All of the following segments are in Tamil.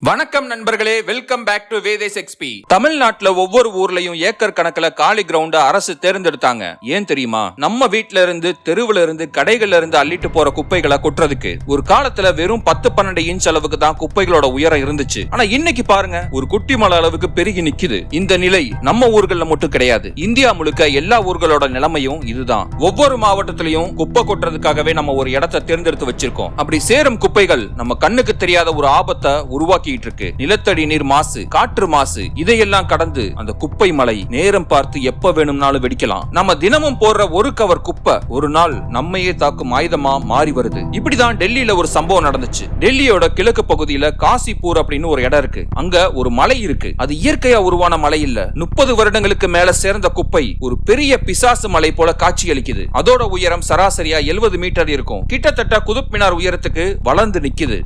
வணக்கம் நண்பர்களே, வெல்கம் பேக் டு வேதேஸ் எக்ஸ்பி. தமிழ்நாட்டுல ஒவ்வொரு ஊர்லயும் ஏக்கர் கணக்குல காலி கிரவுண்ட அரசு தேர்ந்தெடுத்தாங்க. ஏன் தெரியுமா? நம்ம வீட்ல இருந்து, தெருவுல இருந்து, கடைகள்ல இருந்து அள்ளிட்டு போற குப்பைகளை கொட்டுறதுக்கு. ஒரு காலத்துல வெறும் 10-12 இன்ச் அளவுக்கு தான் குப்பைகளோட உயரம் இருந்துச்சு. ஆனா இன்னைக்கு பாருங்க, ஒரு குட்டி மலை அளவுக்கு பெருகி நிக்குது. இந்த நிலை நம்ம ஊர்கள்ல மட்டும் கிடையாது, இந்தியா முழுக்க எல்லா ஊர்களோட நிலைமையும் இதுதான். ஒவ்வொரு மாவட்டத்திலையும் குப்பை கொட்டுறதுக்காகவே நம்ம ஒரு இடத்தை தேர்ந்தெடுத்து வச்சிருக்கோம். அப்படி சேரும் குப்பைகள் நம்ம கண்ணுக்கு தெரியாத ஒரு ஆபத்தை உருவாக்கி இருக்கு. நிலத்தடி நீர் மாசு, காற்று மாசு, இதையெல்லாம் கடந்து அந்த குப்பை மலை நேரம் பார்த்து எப்ப வேணும்னாலும் வெடிக்கலாம். நம்ம தினமும் போடுற ஒரு கவர் குப்பை ஒரு நாள் நம்மையே தாக்கும் ஆயுதமா மாறி வருது. இப்படிதான் டெல்லியில ஒரு சம்பவம் நடந்துச்சு. டெல்லியோட கிழக்கு பகுதியில காசிப்பூர் அப்படின்னு ஒரு இடம் இருக்கு. அங்க ஒரு மலை இருக்கு. அது இயற்கையா உருவான மலை இல்ல. 30 வருடங்களுக்கு மேல சேர்ந்த குப்பை ஒரு பெரிய பிசாசு மலை போல காட்சி அளிக்குது. அதோட உயரம் சராசரியா 70 மீட்டர் இருக்கும். கிட்டத்தட்ட குதுப் மினார் உயரத்துக்கு வளர்ந்து நிக்குது.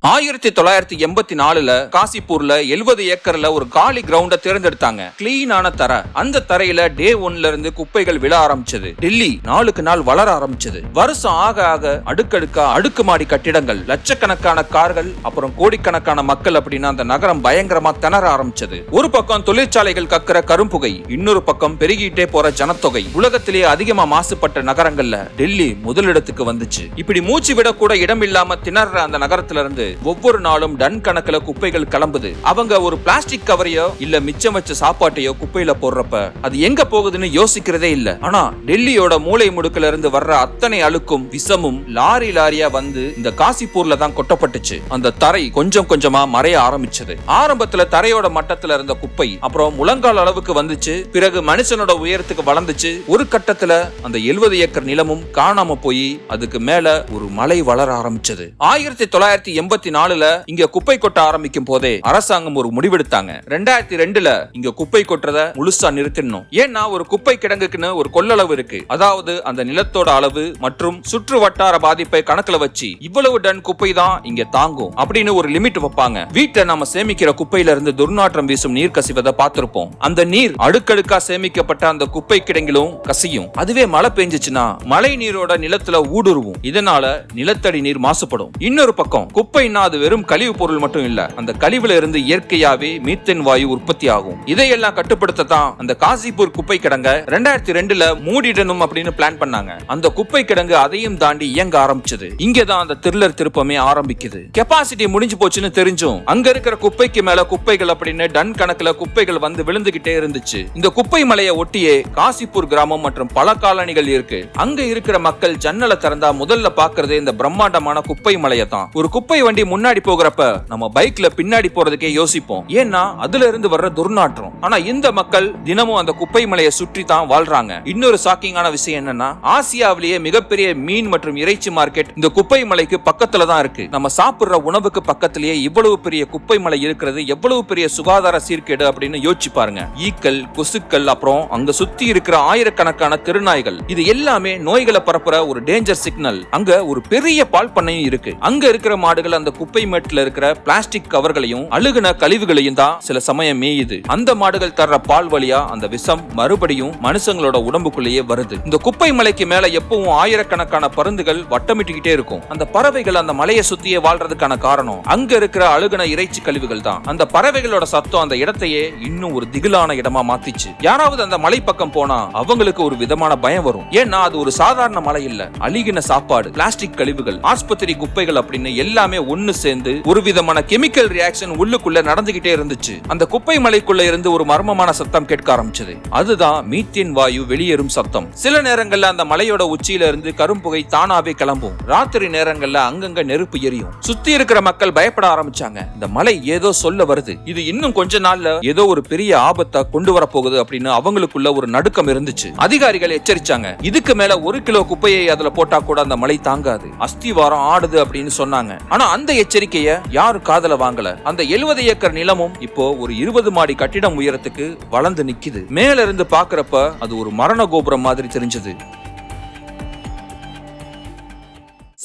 1984ல காசிப்பூர்ல 70 ஏக்கர்ல ஒரு காலி கிரவுண்ட தேர்ந்தெடுத்தாங்க. கிளீனான தரை. அந்த தரையில டே 1ல இருந்து குப்பைகள் விழ ஆரம்பிச்சது. டெல்லி நாளுக்கு நாள் வளர ஆரம்பிச்சது. வருஷம் ஆக ஆக அடுக்கடுக்கா அடுக்குமாடி கட்டிடங்கள், லட்சக்கணக்கான கார்கள், அப்புறம் கோடிக்கணக்கான மக்கள் அப்படின்னு அந்த நகரம் பயங்கரமா திணற ஆரம்பிச்சது. ஒரு பக்கம் தொழிற்சாலைகள் கக்கிற கரும்புகை, இன்னொரு பக்கம் பெருகிட்டே போற ஜனத்தொகை. உலகத்திலேயே அதிகமா மாசுபட்ட நகரங்கள்ல டெல்லி முதலிடத்துக்கு வந்துச்சு. இப்படி மூச்சு விட கூட இடம் இல்லாம திணற அந்த நகரத்துல இருந்து ஒவ்வொரு நாளும் டன் கணக்குல குப்பைகள் கிளம்புது. அவங்க ஒரு பிளாஸ்டிக் கவரையோ இல்ல மிச்சம் வச்ச சாப்பாட்டையோ குப்பையில போடுறப்ப அது எங்க போகுதுன்னு யோசிக்கிறதே இல்ல. ஆனா டெல்லியோட மூளை முடுக்குல இருந்து வர்ற அத்தனை அழுக்கும் விஷமும் லாரி லாரியா வந்து இந்த காசிப்பூர்ல தான் கொட்டப்பட்டுச்சு. அந்த தரை கொஞ்சம் கொஞ்சமா மறைய ஆரம்பிச்சது. ஆரம்பத்துல தரையோட மட்டத்துல இருந்த குப்பை அப்புறம் முழங்கால் அளவுக்கு வந்துச்சு. பிறகு மனுஷனோட உயரத்துக்கு வளர்ந்துச்சு. ஒரு கட்டத்துல அந்த 70 ஏக்கர் நிலமும் காணாம போய் அதுக்கு மேல ஒரு மலை வளர ஆரம்பிச்சது. 1984ல இங்க குப்பை கொட்ட ஆரம்பிக்கும் போதே அரசாங்கம் ஒரு முடிவெடுத்தாங்க. 2002ல இங்க குப்பை கொட்டுறத முழுசா நிறுத்தணும். ஏன்னா ஒரு குப்பை கிடங்குக்குன்னு ஒரு கொள்ளளவு இருக்கு. அதாவது அந்த நிலத்தோட அளவு மற்றும் சுற்று வட்டார பாதிப்பை கணக்குல வச்சு இவ்வளவு டன் குப்பை தான் இங்க தாங்கும் அப்படின்னு ஒரு லிமிட் வைப்பாங்க. வீட்டை நம்ம சேமிக்கிற குப்பையில இருந்து துர்நாற்றம் வீசும் நீர் கசிவதை பார்த்திருப்போம். அந்த நீர் அடுக்கடுக்கா சேமிக்கப்பட்ட அந்த குப்பை கிடங்கிலும் கசியும். அதுவே மழை பெஞ்சிச்சுன்னா மழை நீரோட நிலத்துல ஊடுருவும். இதனால நிலத்தடி நீர் மாசுபடும். இன்னொரு பக்கம் குப்பைன்னா அது வெறும் கழிவு பொருள் மட்டும் இல்ல. அந்த கழிவுல இருந்து இயற்கையாவே மீத்தேன் வாயு உற்பத்தி ஆகும். இதையெல்லாம் கட்டுப்படுத்தத்தான் அந்த காசிப்பூர் குப்பை கிடங்க 2002ல மூடிடணும் அப்படின்னு பிளான் பண்ணாங்க. அந்த குப்பை கிடங்கு அதையும் தாண்டி இயங்க ஆரம்பிச்சது. இங்கதான் அந்த த்ரில்லர் திருப்பமே ஆரம்பிக்குது. கெபாசிட்டி முடிஞ்சு போச்சுன்னு தெரிஞ்சும் அங்க இருக்கிற குப்பைக்கு மேல குப்பைகள் அப்படின்னு டன் கணக்குல குப்பைகள் வந்து விழுந்துகிட்டே இருந்துச்சு. இந்த குப்பை மலையை ஒட்டியே காசிப்பூர் கிராமம் மற்றும் பல காலனிகள் இருக்கு. அங்க இருக்கிற மக்கள் ஜன்னலை திறந்தா முதல்ல பாக்குறதே இந்த பிரம்மாண்டமான குப்பை மலையை தான். ஒரு குப்பை வண்டி முன்னாடி போகிறப்ப நம்ம பைக்ல பின்னாடி போறதுக்கே யோசிப்போம். ஏன்னா அதுல இருந்து வர்ற துர்நாற்றம். ஆனா இந்த மக்கள் தினமும் அந்த குப்பை மலையை சுற்றி தான் வாழ்றாங்க. இன்னொரு ஷாக்கிங்கான விஷயம் என்னன்னா, ஆசியாவிலேயே மிகப்பெரிய மீன் மற்றும் இறைச்சி மார்க்கெட் இந்த குப்பை மலைக்கு பக்கத்துல தான் இருக்கு. நம்ம சாப்பிடுற உணவுக்கு பக்கத்திலேயே இவ்வளவு பெரிய குப்பை மலை இருக்கிறது எவ்வளவு பெரிய சுகாதார சீர்கேடு அப்படின்னு யோசிச்சு பாருங்க. ஈக்கள், கொசுக்கள், அப்புறம் அங்க சுத்தி இருக்கிற ஆயிரக்கணக்கான திருநாய்கள், இது எல்லாமே நோய்களை பரப்புற ஒரு டேஞ்சர் சிக்னல். அங்க ஒரு பெரிய பால் பண்ணையும் இருக்கு. அங்க இருக்கிற மாடுகள் அந்த குப்பை மேட்ல இருக்கிற பிளாஸ்டிக் கவர்களையும் அழுகுன கழிவுகளையும் தான் சில சமயம் மேயுது. அந்த மாடுகள் தர்ற பால் வழியா அந்த விஷம் மறுபடியும் மனுஷங்களோட உடம்புக்குள்ளேயே வருது. இந்த குப்பை மலைக்கு மேல எப்பவும் ஆயிரக்கணக்கான பருந்துகள் வட்டமிட்டுக்கிட்டே இருக்கும். அந்த பறவைகள் அந்த மலையை சுத்தியே வாழ்றதுக்கான காரணம் அங்க இருக்கிற அழுகுன இறைச்சி கழிவுகள் தான். அந்த பறவைகளோட சத்தம் அந்த இடத்தையே இன்னும் ஒரு திகிலான இடமா மாத்திச்சு. யாராவது அந்த மலை பக்கம் போனா அவங்களுக்கு ஒரு விதமான பயம் வரும். ஏன்னா அது ஒரு சாதாரண மலை இல்ல. அழுகின சாப்பாடு, பிளாஸ்டிக் கழிவுகள், ஆஸ்பத்திரி குப்பைகள் அப்படின்னு எல்லாமே ஒன்னு சேர்ந்து ஒரு விதமான கெமிக்கல் ரியாக்ஷன் உள்ளுக்குள்ள நடந்துகிட்டே இருந்துச்சு. அந்த குப்பை மலைக்குள்ள இருந்து ஒரு மர்மமான சத்தம் கேட்க ஆரம்பிச்சது. அதுதான் மீத்தேன் வாயு வெளியேறும் சத்தம். சில நேரங்கள்ல அந்த மலையோட உச்சியில இருந்து கரும்புகை தானாவே கிளம்பும். ராத்திரி நேரங்கள்ல அங்கங்க நெருப்பு எரியும். சுத்தி இருக்கிற மக்கள் பயப்பட ஆரம்பிச்சாங்க. இந்த மலை ஏதோ சொல்ல வருது, இது இன்னும் கொஞ்ச நாள்ல ஏதோ ஒரு பெரிய ஆபத்தை கொண்டு வர போகுது அப்படின்னு அவங்களுக்குள்ள ஒரு நடுக்கம் இருந்துச்சு. அதிகாரிகள் எச்சரிச்சாங்க, இதுக்கு மேல 1 கிலோ குப்பையை அதுல போட்டா கூட அந்த மலை தாங்காது, அஸ்திவாரம் ஆடுது அப்படின்னு சொன்னாங்க. ஆனா அந்த எச்சரிக்கைய யாரும் காதல வாங்கல. அந்த 70 ஏக்கர் நிலமும் இப்போ ஒரு 20 மாடி கட்டிடம் உயரத்துக்கு வளர்ந்து நிக்குது. மேல இருந்து பாக்குறப்ப அது ஒரு மரண கோபுரம் மாதிரி தெரிஞ்சது.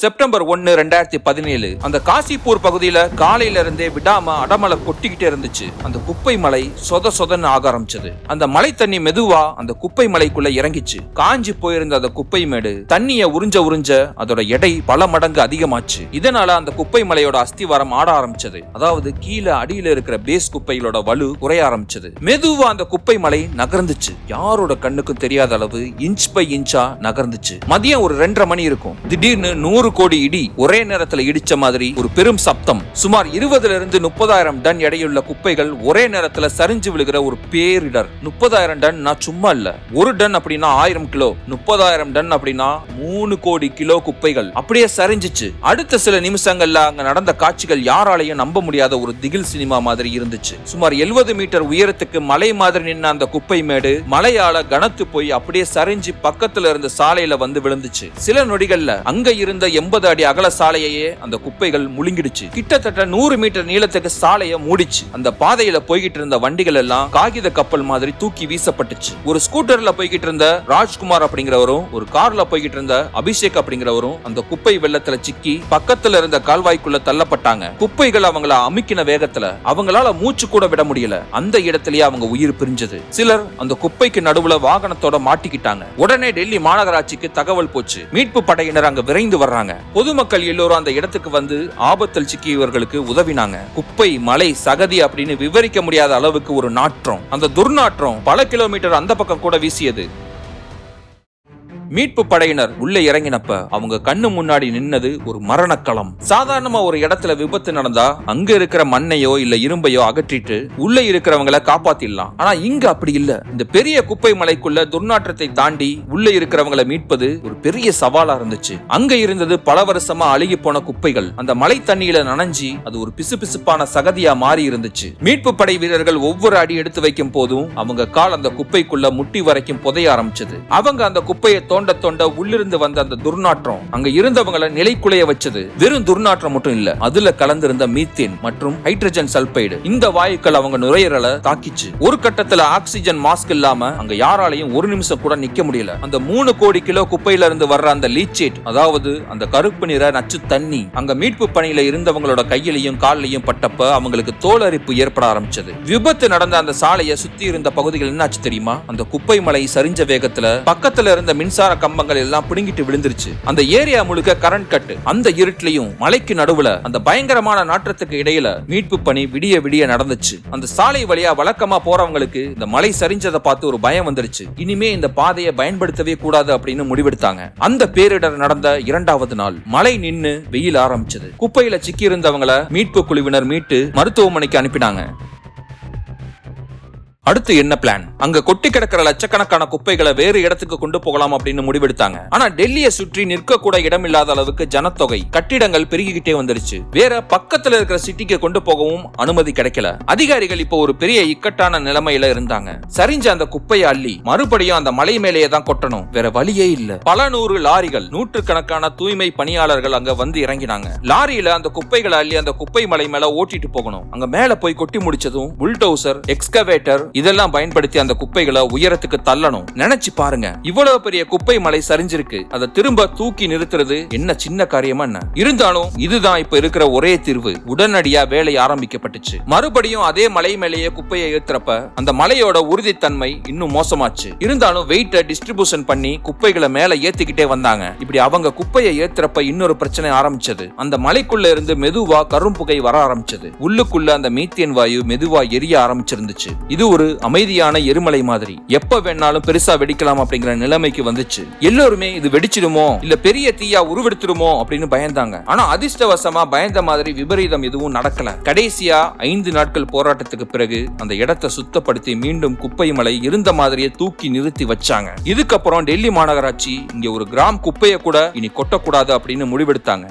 செப்டம்பர் 1, 2017 அந்த காசிப்பூர் பகுதியில காலையில இருந்தே விடாம அடமலை கொட்டிக்கிட்டே இருந்துச்சு. அந்த குப்பை மலை சொதன்னு ஆக ஆரம்பிச்சது. அந்த மலை தண்ணி மெதுவா அந்த குப்பை மலைக்குள்ள இறங்கிச்சு. காஞ்சி போயிருந்த அந்த குப்பை மேடு தண்ணிய உறிஞ்ச அதோட எடை பல மடங்கு அதிகமாச்சு. இதனால அந்த குப்பை மலையோட அஸ்திவாரம் ஆட ஆரம்பிச்சது. அதாவது கீழே அடியில இருக்கிற பேஸ் குப்பைகளோட வலு குறைய ஆரம்பிச்சது. மெதுவா அந்த குப்பை மலை நகர்ந்துச்சு. யாரோட கண்ணுக்கும் தெரியாத அளவு இன்ச் பை இன்ச்சா நகர்ந்துச்சு. மதியம் ஒரு 2:30 மணி இருக்கும். திடீர்னு 100 கோடி இடி ஒரே நேரத்துல இடிச்ச மாதிரி ஒரு பெரும் சப்தம். சுமார் 20 இருந்து 30,000 டன் எடையுள்ள குப்பைகள் ஒரே நேரத்துல சரிஞ்சு விழுகிற ஒரு பேரிடர். 30,000 டன் சும்மா இல்ல. 1 டன் அப்படின்னா 1000 கிலோ. 30,000 டன் அப்படின்னா 3 கோடி கிலோ குப்பைகள் அப்படியே சரிஞ்சிச்சு. அடுத்த சில நிமிஷங்கள்ல அங்க நடந்த காட்சிகள் யாராலையும் நம்ப முடியாத ஒரு திகில் சினிமா மாதிரி இருந்துச்சு. சுமார் 70 மீட்டர் உயரத்துக்கு மலை மாதிரி நின்ன அந்த குப்பை மேடு மலையால கனத்து போய் அப்படியே சரிஞ்சு பக்கத்துல இருந்த சாலையில வந்து விழுந்துச்சு. சில நொடிகள்ல அங்க இருந்த 80 அடி அகல சாலையே அந்த குப்பைகள் முழுங்கிடுச்சு. கிட்டத்தட்ட 100 மீட்டர் நீளத்துக்கு சாலையை மூடிச்சு. அந்த பாதையில போய்கிட்டு இருந்த வண்டிகள் எல்லாம் காகித கப்பல் மாதிரி தூக்கி வீசப்பட்டுச்சு. ஒரு ஸ்கூட்டர்ல போய்கிட்டு இருந்த ராஜ்குமார் அப்படிங்கிறவரும் ஒரு கார்ல போய்கிட்டு இருந்த அபிஷேக் அப்படிங்கிறவரும் அந்த குப்பை வெள்ளத்துல சிக்கி பக்கத்துல இருந்த கால்வாய்க்குள்ள தள்ளப்பட்டாங்க. குப்பைகள் அவங்கள அமுக்கின வேகத்துல அவங்களால மூச்சு கூட விட முடியல. அந்த இடத்திலேயே அவங்க உயிர் பிரிஞ்சது. சிலர் அந்த குப்பைக்கு நடுவுல வாகனத்தோட மாட்டிக்கிட்டாங்க. உடனே டெல்லி மாநகராட்சிக்கு தகவல் போச்சு. மீட்பு படையினர் அங்க விரைந்து வர்றாங்க. பொதுமக்கள் எல்லோரும் அந்த இடத்துக்கு வந்து ஆபத்தில் சிக்கியவர்களுக்கு உதவினாங்க. குப்பை மலை சகதி அப்படின்னு விவரிக்க முடியாத அளவுக்கு ஒரு நாற்றம். அந்த துர்நாற்றம் பல கிலோமீட்டர் அந்த பக்கம் கூட வீசியது. மீட்பு படையினர் உள்ள இறங்கினப்ப அவங்க கண்ணு முன்னாடி நின்னது ஒரு மரணக்களம். சாதாரணமா ஒரு இடத்துல விபத்து நடந்தா அங்க இருக்கிற மண்ணையோ இல்ல இரும்பையோ அகற்றிட்டு உள்ள இருக்கிறவங்களை காப்பாத்திடலாம். ஆனா இங்க அப்படி இல்ல. இந்த பெரிய குப்பை மலைக்குள்ள துர்நாற்றத்தை தாண்டி உள்ள இருக்கிறவங்களை மீட்பது ஒரு பெரிய சவாலா இருந்துச்சு. அங்க இருந்தது பல வருஷமா அழுகி போன குப்பைகள். அந்த மலை தண்ணியில நனைஞ்சி அது ஒரு பிசுபிசுப்பான சகதியா மாறி இருந்துச்சு. மீட்பு படை வீரர்கள் ஒவ்வொரு அடி எடுத்து வைக்கும் போதும் அவங்க கால் அந்த குப்பைக்குள்ள முட்டி வரைக்கும் புதைய ஆரம்பிச்சது. அவங்க அந்த குப்பையை தோண்ட உள்ளிருந்து வந்த அந்த துர்நாற்றம் அங்க இருந்தவங்களை நிலைக்குலைய வச்சது. வெறும் துர்நாற்றம் மட்டும் இல்ல, அதுல கலந்திருந்த மீத்தேன் மற்றும் ஹைட்ரஜன் சல்பைடு இந்த வாயுக்கள் அவங்க நுரையீரலை தாக்கிச்சு. ஒரு கட்டத்துல ஆக்சிஜன் மாஸ்க் இல்லாம அங்க யாராலையும் ஒரு நிமிஷம் கூட நிக்க முடியல. அந்த 3 கோடி கிலோ குப்பையில இருந்து வர்ற அந்த லீச்சேட், அதாவது அந்த கருப்பு நிற நச்சு தண்ணி அங்க மீட்பு பணியில இருந்தவங்களோட கையிலையும் காலிலையும் பட்டப்ப அவங்களுக்கு தோலரிப்பு ஏற்பட ஆரம்பிச்சது. விபத்து நடந்த அந்த சாலையை சுத்தி இருந்த பகுதிகள் என்னாச்சு தெரியுமா? அந்த குப்பை மலை சரிஞ்ச வேகத்துல பக்கத்துல இருந்த மின்சார கம்பங்கள் எல்லாம் பிடுங்கிட்டு விழுந்துருச்சு. அந்த ஏரியா முழுக்க கரண்ட் கட்டு. அந்த இருட்டிலையும் மலைக்கு நடுவுல அந்த பயங்கரமான நாற்றத்துக்கு இடையில மீட்பு பணி விடிய நடந்துச்சு. அந்த சாலை வழியா வழக்கமா போறவங்களுக்கு இந்த மலை சரிஞ்சதை பார்த்து ஒரு பயம் வந்துருச்சு. இனிமே இந்த பாதையை பயன்படுத்தவே கூடாது அப்படின்னு முடிவெடுத்தாங்க. அந்த பேரிடர் நடந்த 2வது நாள் மழை நின்னு வெயில் ஆரம்பிச்சது. குப்பையில சிக்கி இருந்தவங்களை மீட்பு குழுவினர் மீட்டு மருத்துவமனைக்கு அனுப்பினாங்க. அடுத்து என்ன பிளான்? அங்க கொட்டி கிடக்கிற லட்சக்கணக்கான குப்பைகளை வேறு இடத்துக்கு கொண்டு போகலாம் அப்படின்னு முடிவெடுத்தாங்க. ஆனா டெல்லியை சுற்றி நிற்க கூட இடம் இல்லாத அளவுக்கு ஜனத்தொகை, கட்டிடங்கள் பெருகிக்கிட்டே வந்துருச்சு. வேற பக்கத்துல இருக்கிற சிட்டிக்கு கொண்டு போகவும் அனுமதி கிடைக்கல. அதிகாரிகள் இப்போ ஒரு பெரிய இக்கட்டான நிலைமையில இருந்தாங்க. சரிஞ்ச அந்த குப்பையை அள்ளி மறுபடியும் அந்த மலை மேலேயே தான் கொட்டணும். வேற வழியே இல்ல. பல 100 லாரிகள், நூற்றுக்கணக்கான தூய்மை பணியாளர்கள் அங்க வந்து இறங்கினாங்க. லாரியில அந்த குப்பைகளை அள்ளி அந்த குப்பை மலை மேல ஓட்டிட்டு போகணும். அங்க மேல போய் கொட்டி முடிச்சதும் புல்டோசர், எக்ஸ்கவேட்டர் இதெல்லாம் பயன்படுத்தி அந்த குப்பைகளை உயரத்துக்கு தள்ளணும். நினைச்சு பாருங்க, இவ்வளவு பெரிய குப்பை மலை சரிஞ்சிருக்கு. அதை திரும்ப தூக்கி நிறுத்துறது என்ன சின்ன காரியமா என்ன? இருந்தாலும் இதுதான் இப்ப இருக்கிற ஒரே தீர்வு. உடனடியா வேலை ஆரம்பிக்கப்பட்டுச்சு. மறுபடியும் அதே மலை மேலேயே குப்பையை ஏத்துறப்ப அந்த மலையோட உறுதித்தன்மை இன்னும் மோசமாச்சு. இருந்தாலும் வெயிட்டை டிஸ்ட்ரிபியூஷன் பண்ணி குப்பைகளை மேல ஏத்திக்கிட்டே வந்தாங்க. இப்படி அவங்க குப்பையை ஏத்துறப்ப இன்னொரு பிரச்சனை ஆரம்பிச்சது. அந்த மலைக்குள்ள இருந்து மெதுவா கரும்புகை வர ஆரம்பிச்சது. உள்ளுக்குள்ள அந்த மீத்தேன் வாயு மெதுவா எரிய ஆரம்பிச்சிருந்துச்சு. இது ஒரு அமைதியான எரிமலை மாதிரி எப்ப வேணாலும் பெருசா வெடிக்கலாம் அப்படிங்கிற நிலைமைக்கு வந்துச்சு. எல்லோருமே இது வெடிச்சிடுமோ இல்ல பெரிய தீயா உருவெடுத்துடுமோ அப்படின்னு பயந்தாங்க. ஆனா அதிர்ஷ்டவசமா பயந்த மாதிரி விபரீதம் எதுவும் நடக்கல. கடைசியா 5 நாட்கள் போராட்டத்துக்கு பிறகு அந்த இடத்தை சுத்தப்படுத்தி மீண்டும் குப்பை மலை இருந்த மாதிரியே தூக்கி நிறுத்தி வச்சாங்க. இதுக்கப்புறம் டெல்லி மாநகராட்சி இங்க ஒரு கிராம் குப்பையை கூட இனி கொட்டக்கூடாது அப்படின்னு முடிவெடுத்தாங்க.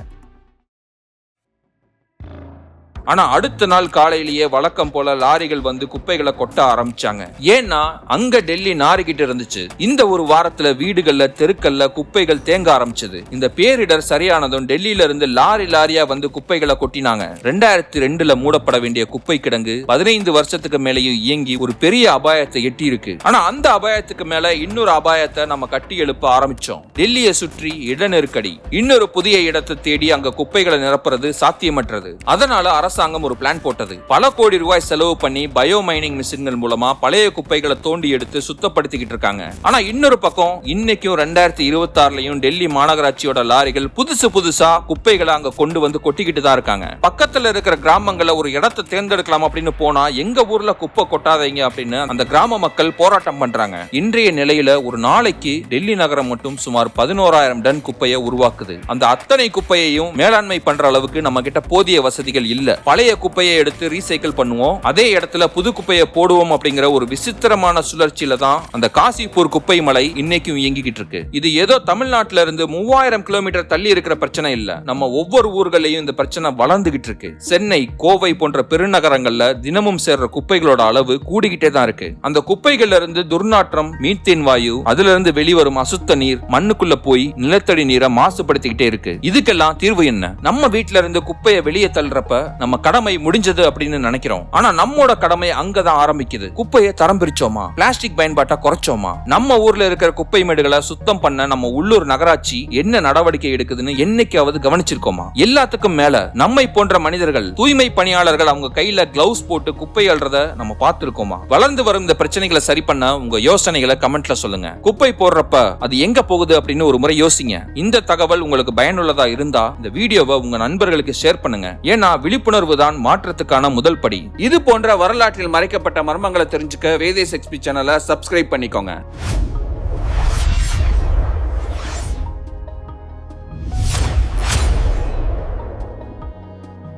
ஆனா அடுத்த நாள் காலையிலேயே வழக்கம் போல லாரிகள் வந்து குப்பைகளை கொட்ட ஆரம்பிச்சாங்க. ஏன்னா அங்க டெல்லி நாரிக்கிட்டு இருந்துச்சு. இந்த ஒரு வாரத்துல வீடுகள்ல தெருக்கல்ல குப்பைகள் தேங்க ஆரம்பிச்சது. இந்த பேரிடர் சரியானதும் டெல்லியில இருந்து லாரியா வந்து குப்பைகளை கொட்டினாங்க. 2002ல மூடப்பட வேண்டிய குப்பை கிடங்கு 15 வருஷத்துக்கு மேலேயும் இயங்கி ஒரு பெரிய அபாயத்தை எட்டி இருக்கு. ஆனா அந்த அபாயத்துக்கு மேல இன்னொரு அபாயத்தை நம்ம கட்டி எழுப்ப ஆரம்பிச்சோம். டெல்லியை சுற்றி இட நெருக்கடி. இன்னொரு புதிய இடத்தை தேடி அங்க குப்பைகளை நிரப்புறது சாத்தியமற்றது. அதனால அரசாங்கம் ஒரு பிளான் போட்டது. பல கோடி ரூபாய் செலவு பண்ணி பயோ மைனிங் மிஷின்கள் மூலமா பழைய குப்பைகளை தோண்டி எடுத்து சுத்தப்படுத்திக்கிட்டு இருக்காங்க. ஆனா இன்னொரு பக்கம் இன்னைக்கும் 2026லயும் டெல்லி மாநகராட்சியோட லாரிகள் புதுசா குப்பைகளை அங்க கொண்டு வந்து கொட்டிக்கிட்டு தான் இருக்காங்க. பக்கத்துல இருக்கிற கிராமங்கள்ல ஒரு இடத்தை தேர்ந்தெடுக்கலாம் அப்படின்னு போனா எங்க ஊர்ல குப்பை கொட்டாதீங்க அப்படின்னு அந்த கிராம மக்கள் போராட்டம் பண்றாங்க. இன்றைய நிலையில ஒரு நாளைக்கு டெல்லி நகரம் மட்டும் சுமார் 11,000 டன் குப்பையை உருவாக்குது. அந்த அத்தனை குப்பையையும் மேலாண்மை பண்ற அளவுக்கு நம்ம கிட்ட போதிய வசதிகள் இல்ல. பழைய குப்பையை எடுத்து ரீசைக்கிள் பண்ணுவோம், அதே இடத்துல புது குப்பையை போடுவோம் அப்படிங்கிற ஒரு விசித்திரமான சுழற்சியில தான் அந்த காசிப்பூர் குப்பை மலை இன்னைக்கும் இயங்கிக்கிட்டு இருக்கு. இது ஏதோ தமிழ்நாட்டில இருந்து 3000 கிலோமீட்டர் தள்ளி இருக்கிற பிரச்சனை இல்ல. நம்ம ஒவ்வொரு ஊர்களையும் இந்த பிரச்சனை வளர்ந்துகிட்டு இருக்கு. சென்னை, கோவை போன்ற பெருநகரங்கள்ல தினமும் சேர்ற குப்பைகளோட அளவு கூடிக்கிட்டே தான் இருக்கு. அந்த குப்பைகள்ல இருந்து துர்நாற்றம், மீத்தேன் வாயு, அதுல இருந்து வெளிவரும் அசுத்த நீர் மண்ணுக்குள்ள போய் நிலத்தடி நீரை மாசுபடுத்திக்கிட்டே இருக்கு. இதுக்கெல்லாம் தீர்வு என்ன? நம்ம வீட்ல இருந்து குப்பையை வெளியே தள்ளுறப்ப நம்ம கடமை முடிஞ்சது அப்படின்னு நினைக்கிறோம். ஆனா நம்மோட கடமை அங்கதான் ஆரம்பிக்குது. குப்பையை தரம் பிரிச்சோமா? பிளாஸ்டிக் பயன்பாட்டை குறைச்சோமா? நம்ம ஊர்ல இருக்கிற குப்பை மேடுகளை சுத்தம் பண்ண நம்ம உள்ளூர் நகராட்சி என்ன நடவடிக்கை எடுக்குதுன்னு என்னைக்காவது கவனிச்சிருக்கோமா? எல்லாத்துக்கும் மேல நம்மை போன்ற மனிதர்கள், தூய்மை பணியாளர்கள் அவங்க கையில கிளவுஸ் போட்டு குப்பை அள்ளுறத நம்ம பார்த்திருக்கோமா? வளர்ந்து வரும் இந்த பிரச்சனைகளை சரி பண்ண உங்க யோசனைகளை கமெண்ட்ல சொல்லுங்க. குப்பை போடுறப்ப அது எங்க போகுது அப்படின்னு ஒரு முறை யோசிங்க. இந்த தகவல் உங்களுக்கு பயனுள்ளதா இருந்தா இந்த வீடியோவை உங்க நண்பர்களுக்கு ஷேர் பண்ணுங்க. ஏன்னா விழிப்புணர்வு தான் மாற்றத்துக்கான முதல் படி. இது போன்ற வரலாற்றில் மறைக்கப்பட்ட மர்மங்களை தெரிஞ்சுக்க வேதேஸ் எக்ஸ்பி சேனலை சப்ஸ்கிரைப் பண்ணிக்கோங்க.